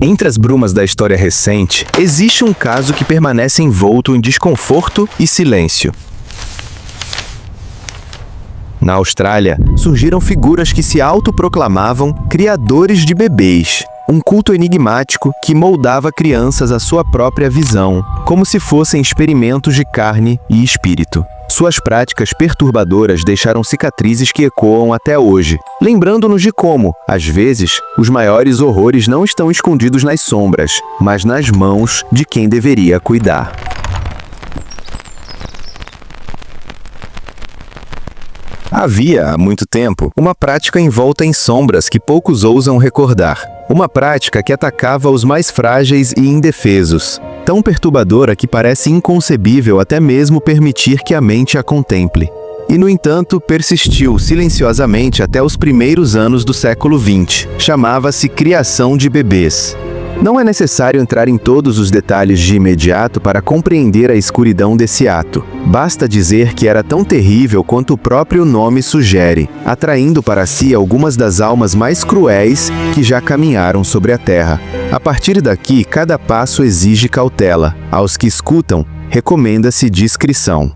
Entre as brumas da história recente, existe um caso que permanece envolto em desconforto e silêncio. Na Austrália, surgiram figuras que se autoproclamavam criadores de bebês. Um culto enigmático que moldava crianças à sua própria visão, como se fossem experimentos de carne e espírito. Suas práticas perturbadoras deixaram cicatrizes que ecoam até hoje, lembrando-nos de como, às vezes, os maiores horrores não estão escondidos nas sombras, mas nas mãos de quem deveria cuidar. Havia, há muito tempo, uma prática envolta em sombras que poucos ousam recordar. Uma prática que atacava os mais frágeis e indefesos. Tão perturbadora que parece inconcebível até mesmo permitir que a mente a contemple. E, no entanto, persistiu silenciosamente até os primeiros anos do século XX. Chamava-se criação de bebês. Não é necessário entrar em todos os detalhes de imediato para compreender a escuridão desse ato. Basta dizer que era tão terrível quanto o próprio nome sugere, atraindo para si algumas das almas mais cruéis que já caminharam sobre a Terra. A partir daqui, cada passo exige cautela. Aos que escutam, recomenda-se discrição.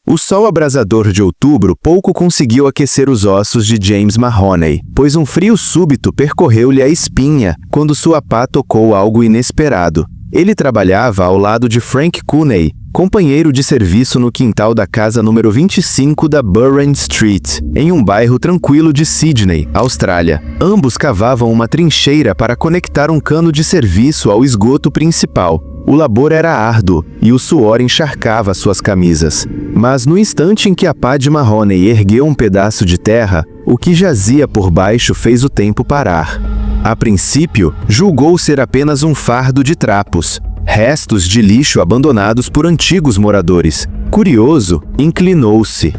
O sol abrasador de outubro pouco conseguiu aquecer os ossos de James Mahoney, pois um frio súbito percorreu-lhe a espinha quando sua pá tocou algo inesperado. Ele trabalhava ao lado de Frank Cooney, companheiro de serviço no quintal da casa número 25 da Burren Street, em um bairro tranquilo de Sydney, Austrália. Ambos cavavam uma trincheira para conectar um cano de serviço ao esgoto principal. O labor era árduo e o suor encharcava suas camisas. Mas no instante em que a pá de Mahoney ergueu um pedaço de terra, o que jazia por baixo fez o tempo parar. A princípio, julgou ser apenas um fardo de trapos, restos de lixo abandonados por antigos moradores. Curioso, inclinou-se.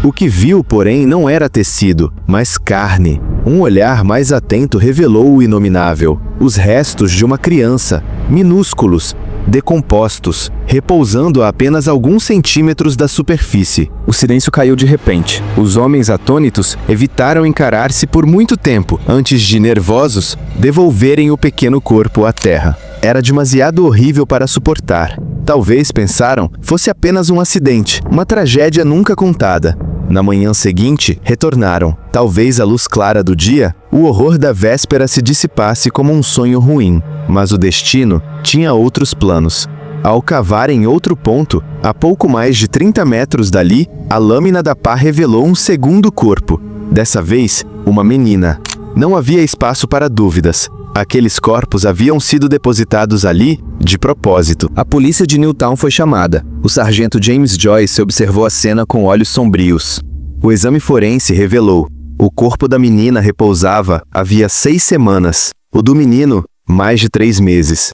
O que viu, porém, não era tecido, mas carne. Um olhar mais atento revelou o inominável. Os restos de uma criança, minúsculos, decompostos, repousando a apenas alguns centímetros da superfície. O silêncio caiu de repente. Os homens atônitos evitaram encarar-se por muito tempo, antes de, nervosos, devolverem o pequeno corpo à terra. Era demasiado horrível para suportar. Talvez, pensaram, fosse apenas um acidente, uma tragédia nunca contada. Na manhã seguinte, retornaram. Talvez à luz clara do dia, o horror da véspera se dissipasse como um sonho ruim. Mas o destino tinha outros planos. Ao cavar em outro ponto, a pouco mais de 30 metros dali, a lâmina da pá revelou um segundo corpo. Dessa vez, uma menina. Não havia espaço para dúvidas. Aqueles corpos haviam sido depositados ali de propósito. A polícia de Newtown foi chamada. O sargento James Joyce observou a cena com olhos sombrios. O exame forense revelou: o corpo da menina repousava havia 6 semanas. O do menino, mais de 3 meses.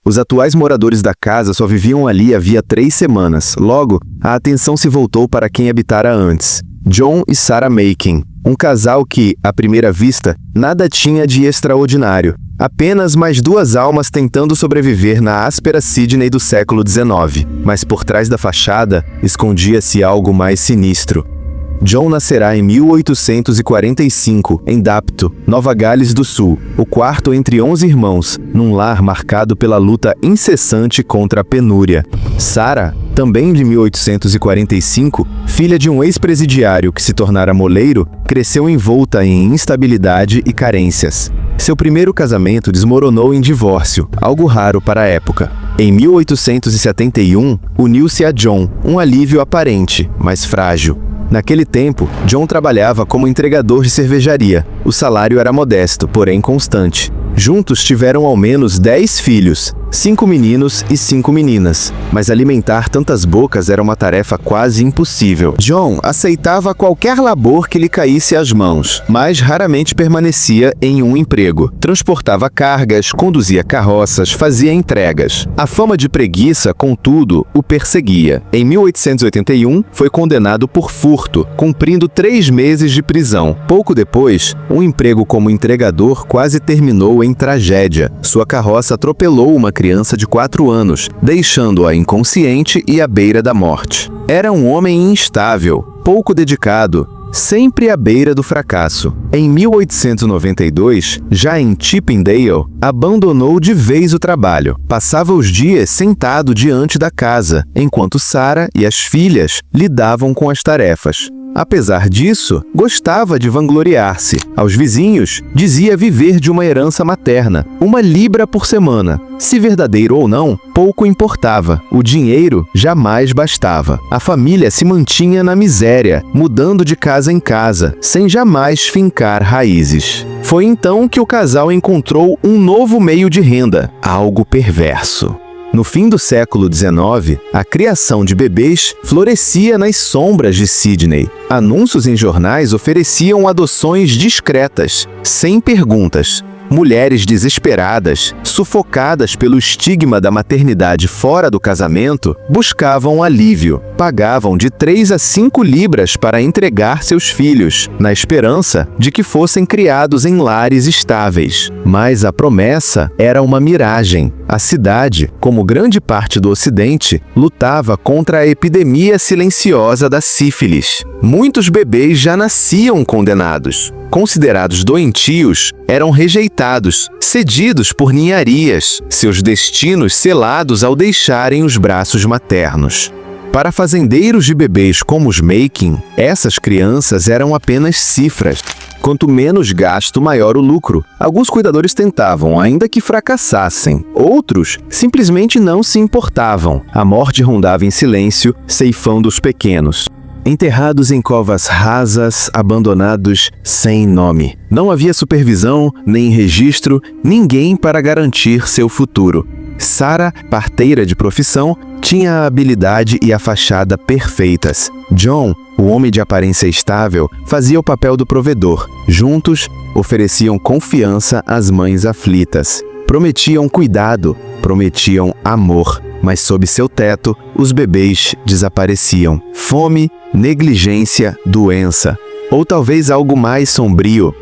Os atuais moradores da casa só viviam ali havia 3 semanas. Logo, a atenção se voltou para quem habitara antes. John e Sarah Makin. Um casal que, à primeira vista, nada tinha de extraordinário. Apenas mais 2 almas tentando sobreviver na áspera Sydney do século XIX. Mas por trás da fachada, escondia-se algo mais sinistro. John nascerá em 1845, em Dapto, Nova Gales do Sul, o quarto entre 11 irmãos, num lar marcado pela luta incessante contra a penúria. Sarah, também de 1845, filha de um ex-presidiário que se tornara moleiro, cresceu envolta em instabilidade e carências. Seu primeiro casamento desmoronou em divórcio, algo raro para a época. Em 1871, uniu-se a John, um alívio aparente, mas frágil. Naquele tempo, John trabalhava como entregador de cervejaria. O salário era modesto, porém constante. Juntos tiveram ao menos 10 filhos, 5 meninos e 5 meninas. Mas alimentar tantas bocas era uma tarefa quase impossível. John aceitava qualquer labor que lhe caísse às mãos, mas raramente permanecia em um emprego. Transportava cargas, conduzia carroças, fazia entregas. A fama de preguiça, contudo, o perseguia. Em 1881, foi condenado por furto, cumprindo 3 meses de prisão. Pouco depois, um emprego como entregador quase terminou em tragédia. Sua carroça atropelou uma criança de 4 anos, deixando-a inconsciente e à beira da morte. Era um homem instável, pouco dedicado sempre à beira do fracasso. Em 1892, já em Chippendale, abandonou de vez o trabalho. Passava os dias sentado diante da casa, enquanto Sarah e as filhas lidavam com as tarefas. Apesar disso, gostava de vangloriar-se. Aos vizinhos, dizia viver de uma herança materna, 1 libra por semana. Se verdadeiro ou não, pouco importava. O dinheiro jamais bastava. A família se mantinha na miséria, mudando de casa em casa, sem jamais fincar raízes. Foi então que o casal encontrou um novo meio de renda, algo perverso. No fim do século XIX, a criação de bebês florescia nas sombras de Sydney. Anúncios em jornais ofereciam adoções discretas, sem perguntas. Mulheres desesperadas, sufocadas pelo estigma da maternidade fora do casamento, buscavam alívio. Pagavam de 3 a 5 libras para entregar seus filhos, na esperança de que fossem criados em lares estáveis. Mas a promessa era uma miragem. A cidade, como grande parte do Ocidente, lutava contra a epidemia silenciosa da sífilis. Muitos bebês já nasciam condenados. Considerados doentios, eram rejeitados, cedidos por ninharias, seus destinos selados ao deixarem os braços maternos. Para fazendeiros de bebês como os Makin, essas crianças eram apenas cifras. Quanto menos gasto, maior o lucro. Alguns cuidadores tentavam, ainda que fracassassem. Outros simplesmente não se importavam. A morte rondava em silêncio, ceifando os pequenos. Enterrados em covas rasas, abandonados, sem nome. Não havia supervisão, nem registro, ninguém para garantir seu futuro. Sarah, parteira de profissão, tinha a habilidade e a fachada perfeitas. John, o homem de aparência estável, fazia o papel do provedor. Juntos, ofereciam confiança às mães aflitas. Prometiam cuidado, prometiam amor. Mas sob seu teto, os bebês desapareciam. Fome, negligência, doença, ou talvez algo mais sombrio,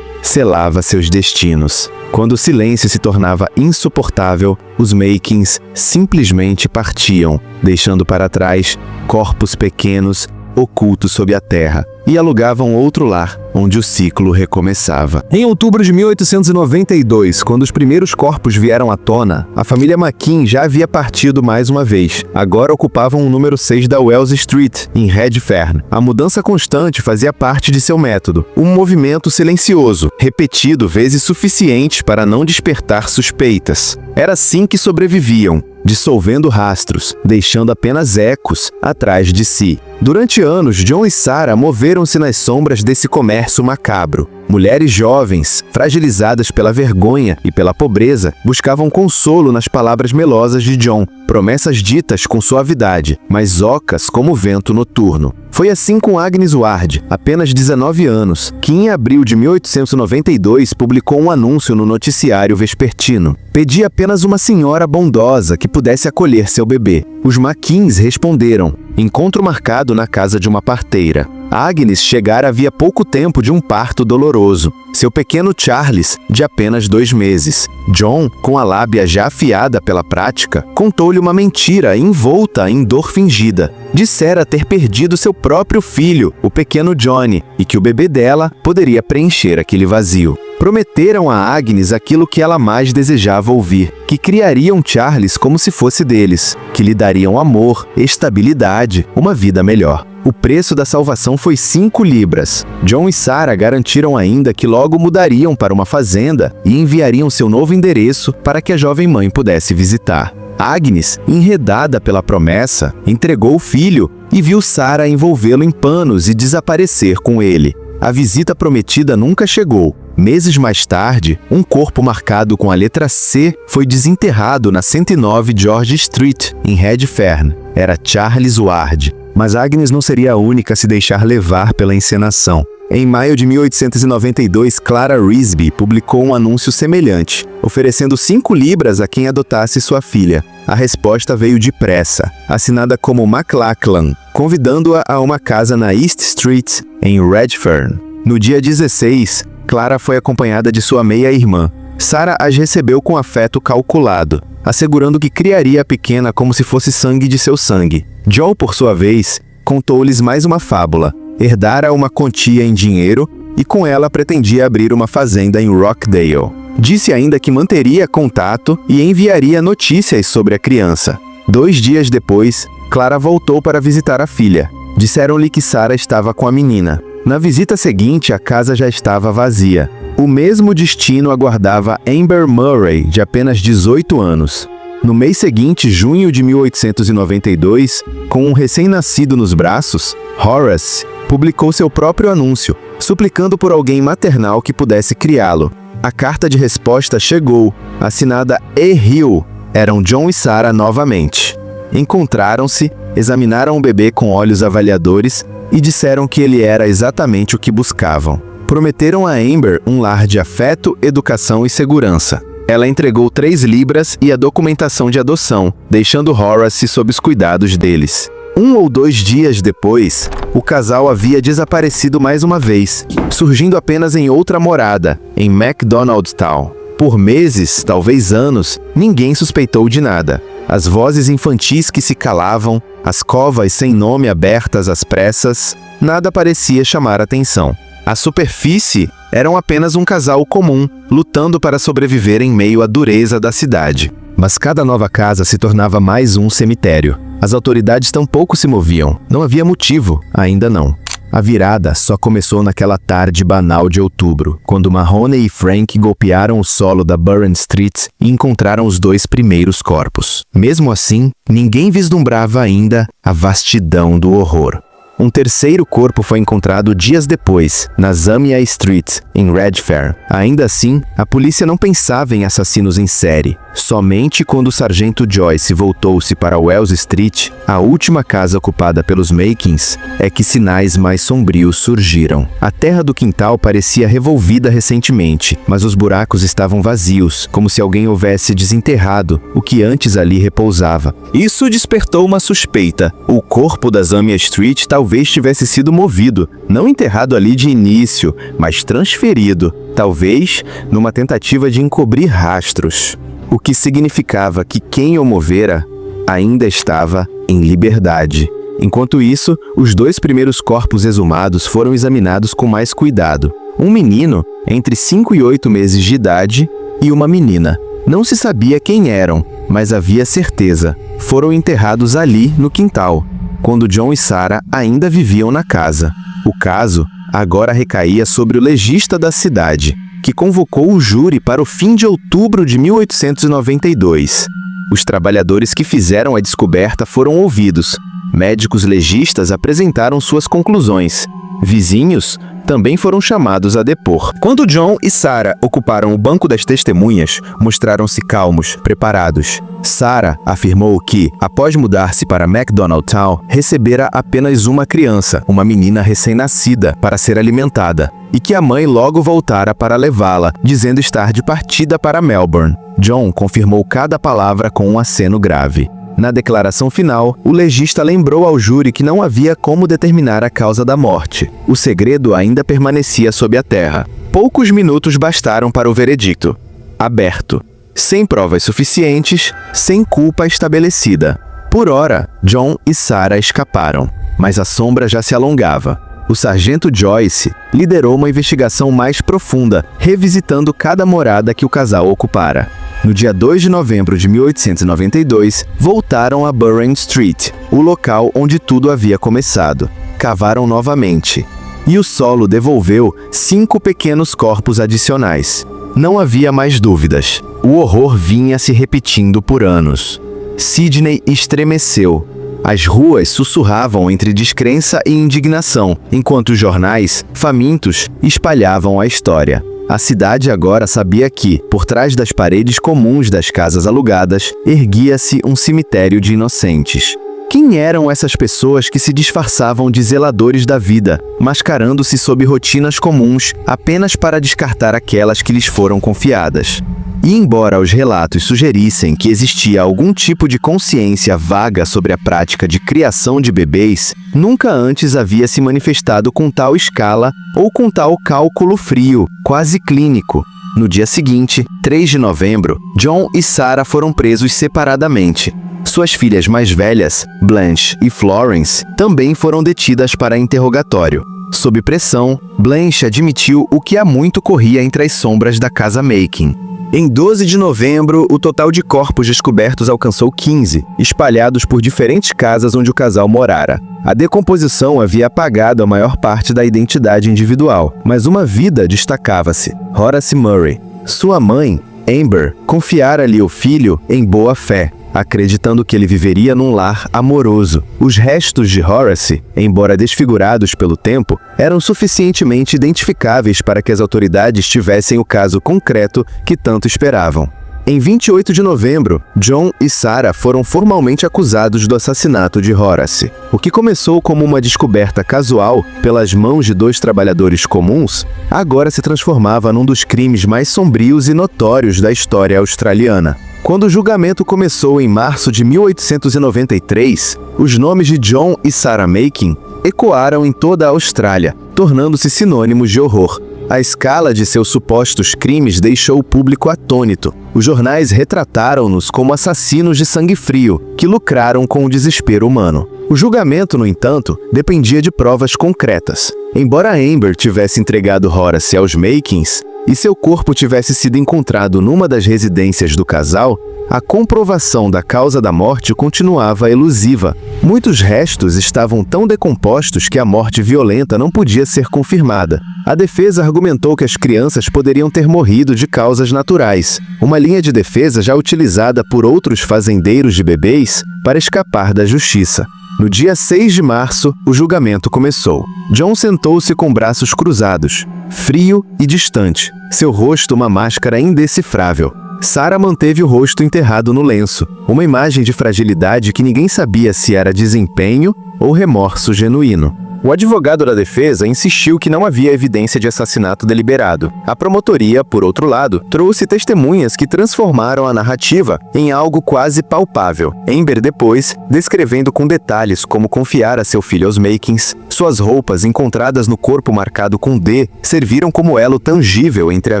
selava seus destinos. Quando o silêncio se tornava insuportável, os Makins simplesmente partiam, deixando para trás corpos pequenos ocultos sob a terra, e alugavam outro lar, onde o ciclo recomeçava. Em outubro de 1892, quando os primeiros corpos vieram à tona, a família Makin já havia partido mais uma vez. Agora ocupavam o número 6 da Wells Street, em Redfern. A mudança constante fazia parte de seu método, um movimento silencioso, repetido vezes suficientes para não despertar suspeitas. Era assim que sobreviviam, dissolvendo rastros, deixando apenas ecos atrás de si. Durante anos, John e Sarah moveram-se nas sombras desse comércio macabro. Mulheres jovens, fragilizadas pela vergonha e pela pobreza, buscavam consolo nas palavras melosas de John, promessas ditas com suavidade, mas ocas como o vento noturno. Foi assim com Agnes Ward, apenas 19 anos, que em abril de 1892 publicou um anúncio no noticiário vespertino. Pedia apenas uma senhora bondosa que pudesse acolher seu bebê. Os Makins responderam. Encontro marcado na casa de uma parteira. Agnes chegara havia pouco tempo de um parto doloroso. Seu pequeno Charles, de apenas 2 meses. John, com a lábia já afiada pela prática, contou-lhe uma mentira envolta em dor fingida. Dissera ter perdido seu próprio filho, o pequeno Johnny, e que o bebê dela poderia preencher aquele vazio. Prometeram a Agnes aquilo que ela mais desejava ouvir, que criariam Charles como se fosse deles, que lhe dariam amor, estabilidade, uma vida melhor. O preço da salvação foi 5 libras. John e Sarah garantiram ainda que logo mudariam para uma fazenda e enviariam seu novo endereço para que a jovem mãe pudesse visitar. Agnes, enredada pela promessa, entregou o filho e viu Sarah envolvê-lo em panos e desaparecer com ele. A visita prometida nunca chegou. Meses mais tarde, um corpo marcado com a letra C foi desenterrado na 109 George Street, em Redfern. Era Charles Ward. Mas Agnes não seria a única a se deixar levar pela encenação. Em maio de 1892, Clara Risby publicou um anúncio semelhante, oferecendo 5 libras a quem adotasse sua filha. A resposta veio depressa, assinada como McLachlan, convidando-a a uma casa na East Street, em Redfern. No dia 16, Clara foi acompanhada de sua meia-irmã. Sarah as recebeu com afeto calculado, assegurando que criaria a pequena como se fosse sangue de seu sangue. John, por sua vez, contou-lhes mais uma fábula. herdara uma quantia em dinheiro e com ela pretendia abrir uma fazenda em Rockdale. Disse ainda que manteria contato e enviaria notícias sobre a criança. 2 dias depois, Clara voltou para visitar a filha. Disseram-lhe que Sarah estava com a menina. Na visita seguinte, a casa já estava vazia. O mesmo destino aguardava Amber Murray, de apenas 18 anos. No mês seguinte, junho de 1892, com um recém-nascido nos braços, Horace publicou seu próprio anúncio, suplicando por alguém maternal que pudesse criá-lo. A carta de resposta chegou, assinada E. Hill. Eram John e Sarah novamente. Encontraram-se, examinaram o bebê com olhos avaliadores e disseram que ele era exatamente o que buscavam. Prometeram a Amber um lar de afeto, educação e segurança. Ela entregou 3 libras e a documentação de adoção, deixando Horace sob os cuidados deles. 1 ou 2 dias depois, o casal havia desaparecido mais uma vez, surgindo apenas em outra morada, em MacDonaldstown. Por meses, talvez anos, ninguém suspeitou de nada. As vozes infantis que se calavam, as covas sem nome abertas às pressas, nada parecia chamar atenção. A superfície eram apenas um casal comum, lutando para sobreviver em meio à dureza da cidade. Mas cada nova casa se tornava mais um cemitério. As autoridades tampouco se moviam. Não havia motivo, ainda não. A virada só começou naquela tarde banal de outubro, quando Mahoney e Frank golpearam o solo da Burren Street e encontraram os 2 primeiros corpos. Mesmo assim, ninguém vislumbrava ainda a vastidão do horror. Um terceiro corpo foi encontrado dias depois, na Zamia Street, em Redfair. Ainda assim, a polícia não pensava em assassinos em série. Somente quando o sargento Joyce voltou-se para Wells Street, a última casa ocupada pelos Makins, é que sinais mais sombrios surgiram. A terra do quintal parecia revolvida recentemente, mas os buracos estavam vazios, como se alguém houvesse desenterrado o que antes ali repousava. Isso despertou uma suspeita. O corpo da Zamia Street talvez tivesse sido movido, não enterrado ali de início, mas transferido, talvez numa tentativa de encobrir rastros. O que significava que quem o movera ainda estava em liberdade. Enquanto isso, os 2 primeiros corpos exumados foram examinados com mais cuidado. Um menino, entre 5 e 8 meses de idade, e uma menina. Não se sabia quem eram, mas havia certeza. Foram enterrados ali, no quintal, quando John e Sarah ainda viviam na casa. O caso agora recaía sobre o legista da cidade, que convocou o júri para o fim de outubro de 1892. Os trabalhadores que fizeram a descoberta foram ouvidos. Médicos legistas apresentaram suas conclusões. Vizinhos também foram chamados a depor. Quando John e Sarah ocuparam o banco das testemunhas, mostraram-se calmos, preparados. Sarah afirmou que, após mudar-se para MacDonaldstown, recebera apenas uma criança, uma menina recém-nascida, para ser alimentada, e que a mãe logo voltara para levá-la, dizendo estar de partida para Melbourne. John confirmou cada palavra com um aceno grave. Na declaração final, o legista lembrou ao júri que não havia como determinar a causa da morte. O segredo ainda permanecia sob a terra. Poucos minutos bastaram para o veredicto. Aberto. Sem provas suficientes, sem culpa estabelecida. Por ora, John e Sarah escaparam, mas a sombra já se alongava. O sargento Joyce liderou uma investigação mais profunda, revisitando cada morada que o casal ocupara. No dia 2 de novembro de 1892, voltaram a Burren Street, o local onde tudo havia começado. Cavaram novamente, e o solo devolveu 5 pequenos corpos adicionais. Não havia mais dúvidas. O horror vinha se repetindo por anos. Sidney estremeceu. As ruas sussurravam entre descrença e indignação, enquanto os jornais, famintos, espalhavam a história. A cidade agora sabia que, por trás das paredes comuns das casas alugadas, erguia-se um cemitério de inocentes. Quem eram essas pessoas que se disfarçavam de zeladores da vida, mascarando-se sob rotinas comuns apenas para descartar aquelas que lhes foram confiadas? E embora os relatos sugerissem que existia algum tipo de consciência vaga sobre a prática de criação de bebês, nunca antes havia se manifestado com tal escala ou com tal cálculo frio, quase clínico. No dia seguinte, 3 de novembro, John e Sarah foram presos separadamente. suas filhas mais velhas, Blanche e Florence, também foram detidas para interrogatório. Sob pressão, Blanche admitiu o que há muito corria entre as sombras da casa Makin. Em 12 de novembro, o total de corpos descobertos alcançou 15, espalhados por diferentes casas onde o casal morara. A decomposição havia apagado a maior parte da identidade individual, mas uma vida destacava-se: Horace Murray. Sua mãe, Amber, confiara-lhe o filho em boa fé, acreditando que ele viveria num lar amoroso. Os restos de Horace, embora desfigurados pelo tempo, eram suficientemente identificáveis para que as autoridades tivessem o caso concreto que tanto esperavam. Em 28 de novembro, John e Sarah foram formalmente acusados do assassinato de Horace. O que começou como uma descoberta casual pelas mãos de dois trabalhadores comuns, agora se transformava num dos crimes mais sombrios e notórios da história australiana. Quando o julgamento começou em março de 1893, os nomes de John e Sarah Makin ecoaram em toda a Austrália, tornando-se sinônimos de horror. A escala de seus supostos crimes deixou o público atônito. Os jornais retrataram-nos como assassinos de sangue frio, que lucraram com o desespero humano. O julgamento, no entanto, dependia de provas concretas. Embora Amber tivesse entregado Horace aos Makins e seu corpo tivesse sido encontrado numa das residências do casal, a comprovação da causa da morte continuava elusiva. Muitos restos estavam tão decompostos que a morte violenta não podia ser confirmada. A defesa argumentou que as crianças poderiam ter morrido de causas naturais, uma linha de defesa já utilizada por outros fazendeiros de bebês para escapar da justiça. No dia 6 de março, o julgamento começou. John sentou-se com braços cruzados, frio e distante, seu rosto uma máscara indecifrável. Sarah manteve o rosto enterrado no lenço, uma imagem de fragilidade que ninguém sabia se era desempenho ou remorso genuíno. O advogado da defesa insistiu que não havia evidência de assassinato deliberado. A promotoria, por outro lado, trouxe testemunhas que transformaram a narrativa em algo quase palpável. Amber depois, descrevendo com detalhes como confiara seu filho aos Makins, suas roupas encontradas no corpo marcado com D serviram como elo tangível entre a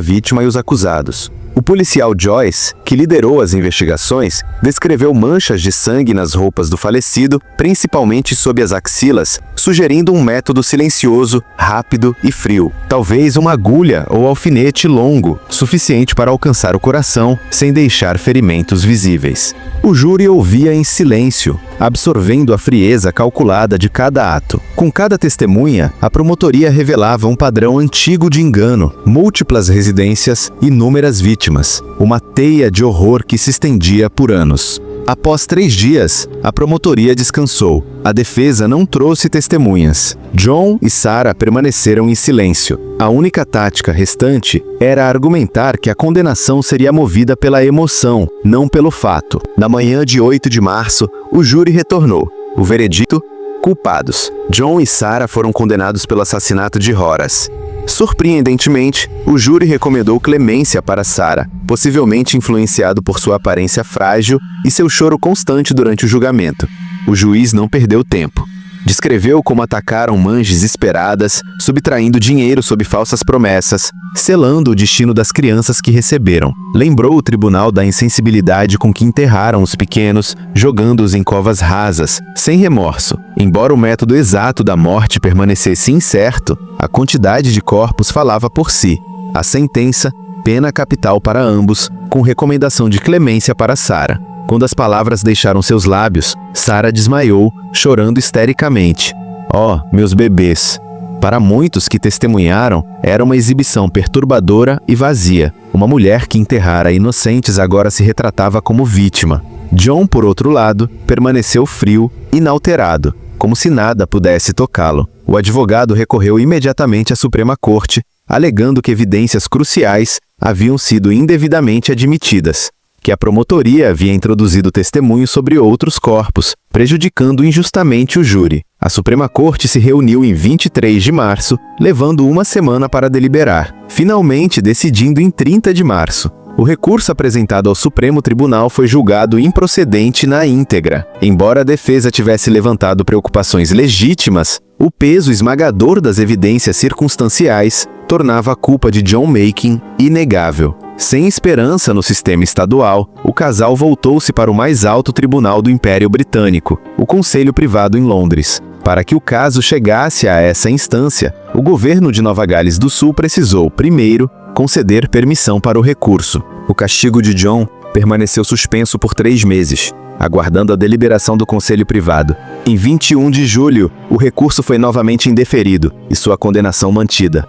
vítima e os acusados. O policial Joyce, que liderou as investigações, descreveu manchas de sangue nas roupas do falecido, principalmente sob as axilas, sugerindo um método silencioso, rápido e frio. Talvez uma agulha ou alfinete longo, suficiente para alcançar o coração, sem deixar ferimentos visíveis. O júri ouvia em silêncio, absorvendo a frieza calculada de cada ato. Com cada testemunha, a promotoria revelava um padrão antigo de engano, múltiplas residências, inúmeras vítimas, uma teia de horror que se estendia por anos. Após 3 dias, a promotoria descansou. A defesa não trouxe testemunhas. John e Sarah permaneceram em silêncio. A única tática restante era argumentar que a condenação seria movida pela emoção, não pelo fato. Na manhã de 8 de março, o júri retornou. O veredito: culpados. John e Sarah foram condenados pelo assassinato de Horace. Surpreendentemente, o júri recomendou clemência para Sarah, possivelmente influenciado por sua aparência frágil e seu choro constante durante o julgamento. O juiz não perdeu tempo. Descreveu como atacaram mães desesperadas, subtraindo dinheiro sob falsas promessas, selando o destino das crianças que receberam. Lembrou o tribunal da insensibilidade com que enterraram os pequenos, jogando-os em covas rasas, sem remorso. Embora o método exato da morte permanecesse incerto, a quantidade de corpos falava por si. A sentença: pena capital para ambos, com recomendação de clemência para Sarah. Quando as palavras deixaram seus lábios, Sarah desmaiou, chorando histericamente. Oh, meus bebês! Para muitos que testemunharam, era uma exibição perturbadora e vazia. Uma mulher que enterrara inocentes agora se retratava como vítima. John, por outro lado, permaneceu frio, inalterado, como se nada pudesse tocá-lo. O advogado recorreu imediatamente à Suprema Corte, alegando que evidências cruciais haviam sido indevidamente admitidas, que a promotoria havia introduzido testemunho sobre outros corpos, prejudicando injustamente o júri. A Suprema Corte se reuniu em 23 de março, levando uma semana para deliberar, finalmente decidindo em 30 de março. O recurso apresentado ao Supremo Tribunal foi julgado improcedente na íntegra. Embora a defesa tivesse levantado preocupações legítimas, o peso esmagador das evidências circunstanciais tornava a culpa de John Makin inegável. Sem esperança no sistema estadual, o casal voltou-se para o mais alto tribunal do Império Britânico, o Conselho Privado em Londres. Para que o caso chegasse a essa instância, o governo de Nova Gales do Sul precisou, primeiro, conceder permissão para o recurso. O castigo de John permaneceu suspenso por 3 meses, aguardando a deliberação do Conselho Privado. Em 21 de julho, o recurso foi novamente indeferido e sua condenação mantida.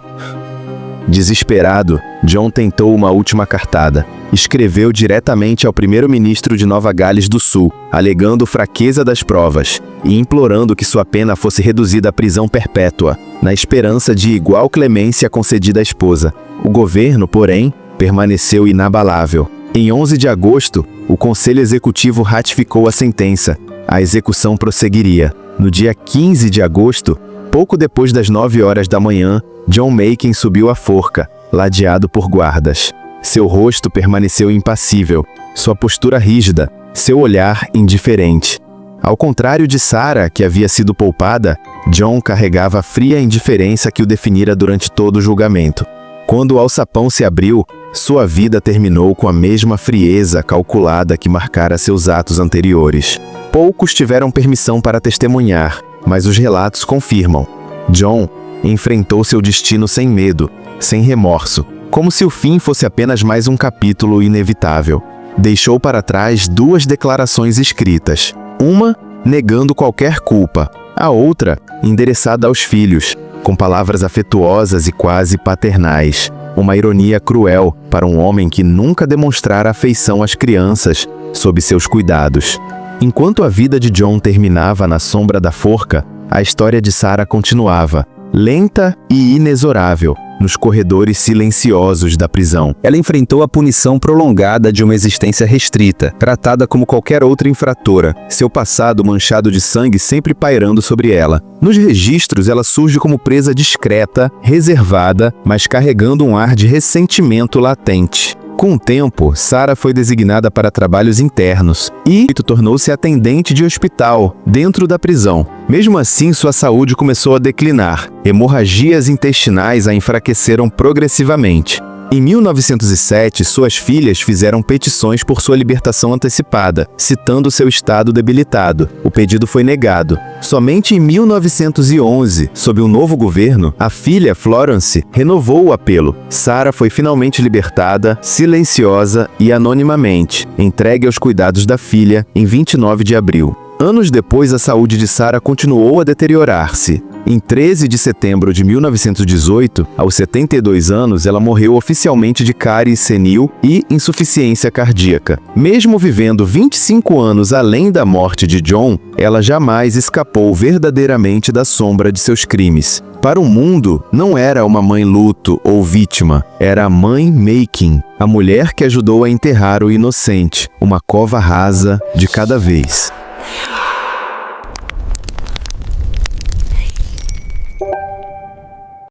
Desesperado, John tentou uma última cartada. Escreveu diretamente ao primeiro-ministro de Nova Gales do Sul, alegando fraqueza das provas e implorando que sua pena fosse reduzida à prisão perpétua, na esperança de igual clemência concedida à esposa. O governo, porém, permaneceu inabalável. Em 11 de agosto, o Conselho Executivo ratificou a sentença. A execução prosseguiria. No dia 15 de agosto, pouco depois das 9 horas da manhã, John Makin subiu a forca, ladeado por guardas. Seu rosto permaneceu impassível, sua postura rígida, seu olhar indiferente. Ao contrário de Sarah, que havia sido poupada, John carregava a fria indiferença que o definira durante todo o julgamento. Quando o alçapão se abriu, sua vida terminou com a mesma frieza calculada que marcara seus atos anteriores. Poucos tiveram permissão para testemunhar, mas os relatos confirmam. John enfrentou seu destino sem medo, sem remorso, como se o fim fosse apenas mais um capítulo inevitável. Deixou para trás 2 declarações escritas, uma negando qualquer culpa, a outra endereçada aos filhos, com palavras afetuosas e quase paternais. Uma ironia cruel para um homem que nunca demonstrara afeição às crianças sob seus cuidados. Enquanto a vida de John terminava na sombra da forca, a história de Sarah continuava, lenta e inexorável, nos corredores silenciosos da prisão. Ela enfrentou a punição prolongada de uma existência restrita, tratada como qualquer outra infratora, seu passado manchado de sangue sempre pairando sobre ela. Nos registros, ela surge como presa discreta, reservada, mas carregando um ar de ressentimento latente. Com o tempo, Sarah foi designada para trabalhos internos e tornou-se atendente de hospital, dentro da prisão. Mesmo assim, sua saúde começou a declinar. Hemorragias intestinais a enfraqueceram progressivamente. Em 1907, suas filhas fizeram petições por sua libertação antecipada, citando seu estado debilitado. O pedido foi negado. Somente em 1911, sob um novo governo, a filha Florence renovou o apelo. Sarah foi finalmente libertada, silenciosa e anonimamente, entregue aos cuidados da filha em 29 de abril. Anos depois, a saúde de Sarah continuou a deteriorar-se. Em 13 de setembro de 1918, aos 72 anos, ela morreu oficialmente de cárie senil e insuficiência cardíaca. Mesmo vivendo 25 anos além da morte de John, ela jamais escapou verdadeiramente da sombra de seus crimes. Para o mundo, não era uma mãe luto ou vítima, era a mãe Makin, a mulher que ajudou a enterrar o inocente, uma cova rasa de cada vez.